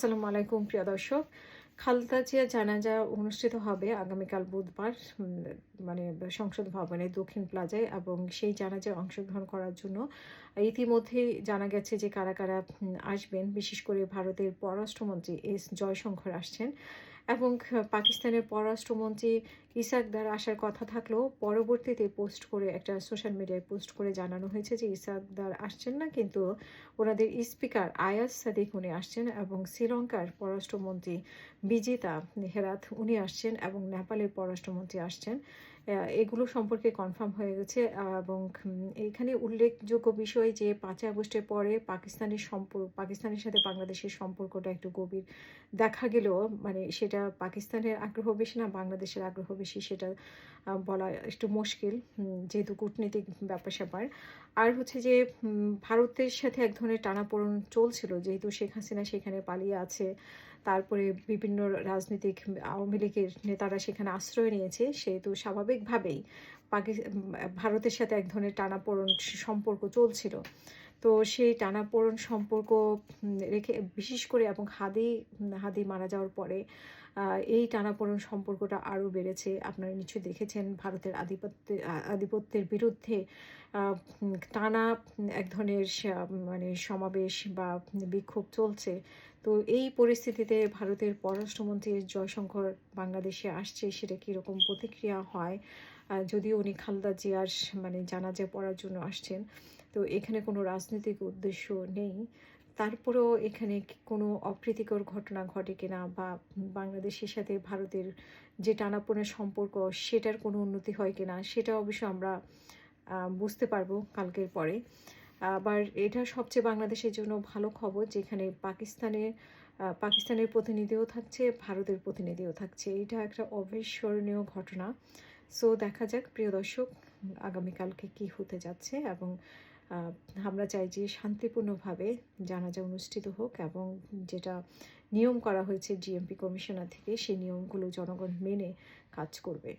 আসসালামু আলাইকুম প্রিয় দর্শক। খালেদা জিয়ার জানাজা অনুষ্ঠিত হবে আগামীকাল বুধবার মানে সংসদ ভবনে দক্ষিণ প্লাজায় এবং সেই জানাজায় অংশগ্রহণ করার জন্য ইতিমধ্যেই জানা গেছে যে কারা আসবেন। বিশেষ করে ভারতের পররাষ্ট্রমন্ত্রী এস জয়শঙ্কর আসছেন এবং পাকিস্তানের পররাষ্ট্রমন্ত্রী ইসাকদার আসার কথা থাকলেও পরবর্তীতে পোস্ট করে একটা সোশ্যাল মিডিয়ায় পোস্ট করে জানানো হয়েছে যে ইসাকদার আসছেন না, কিন্তু ওনাদের স্পিকার আয়াজ সাদিক উনি আসছেন এবং শ্রীলঙ্কার পররাষ্ট্রমন্ত্রী বিজিতা হেরাত উনি আসছেন এবং নেপালের পররাষ্ট্রমন্ত্রী আসছেন। এগুলো সম্পর্কে কনফার্ম হয়ে গেছে এবং এখানে উল্লেখযোগ্য বিষয় যে ৫ই আগস্টের পরে পাকিস্তানের সাথে বাংলাদেশের সম্পর্কটা একটু গভীর দেখা গেলেও মানে সেটা পাকিস্তানের আগ্রহ বেশি না বাংলাদেশের আগ্রহ বেশি সেটা বলা একটু মুশকিল, যেহেতু কূটনীতিক ব্যাপার-স্যাপার। আর হচ্ছে যে ভারতের সাথে এক ধরনের টানাপোড়েন চলছিল, যেহেতু শেখ হাসিনা সেখানে পালিয়ে আছে। তারপরে বিভিন্ন রাজনীতিক আওয়ামী লীগের নেতারা সেখানে আশ্রয় নিয়েছে। সেহেতু স্বাভাবিকভাবেই পাকি উম ভারতের সাথে এক ধরনের টানাপোড়েন সম্পর্ক চলছিল। তো সেই টানাপোড়েন সম্পর্ক রেখে বিশেষ করে এবং হাদি মারা যাওয়ার পরে এই টানাপোড়েন সম্পর্কটা আরও বেড়েছে। আপনারা নিশ্চয়ই দেখেছেন ভারতের আধিপত্যের বিরুদ্ধে আ টানা এক ধরনের মানে সমাবেশ বা বিক্ষোভ চলছে। তো এই পরিস্থিতিতে ভারতের পররাষ্ট্রমন্ত্রী জয়শঙ্কর বাংলাদেশে আসছে, সেটা কীরকম প্রতিক্রিয়া হয়? যদিও উনি খালেদা জিয়ার মানে জানাজায় পড়ার জন্য আসছেন। তো এখানে কোনো রাজনৈতিক উদ্দেশ্য নেই। তারপরেও এখানে কোনো অপ্রীতিকর ঘটনা ঘটে কিনা বা বাংলাদেশের সাথে ভারতের যে টানাপোড়েনের সম্পর্ক সেটার কোনো উন্নতি হয় কিনা সেটা অবশ্য আমরা বুঝতে পারবো কালকের পরে। আবার এটা সবচেয়ে বাংলাদেশের জন্য ভালো খবর, যেখানে পাকিস্তানের প্রতিনিধিও থাকছে, ভারতের প্রতিনিধিও থাকছে। এটা একটা অবিস্মরণীয় ঘটনা। সো দেখা যাক প্রিয় দর্শক আগামীকালকে কি হতে যাচ্ছে এবং আ আমরা চাই যে শান্তিপূর্ণভাবে জানাজা অনুষ্ঠিত হোক এবং যেটা নিয়ম করা হয়েছে জিএমপি কমিশনার থেকে সেই নিয়মগুলো জনগণ মেনে কাজ করবে।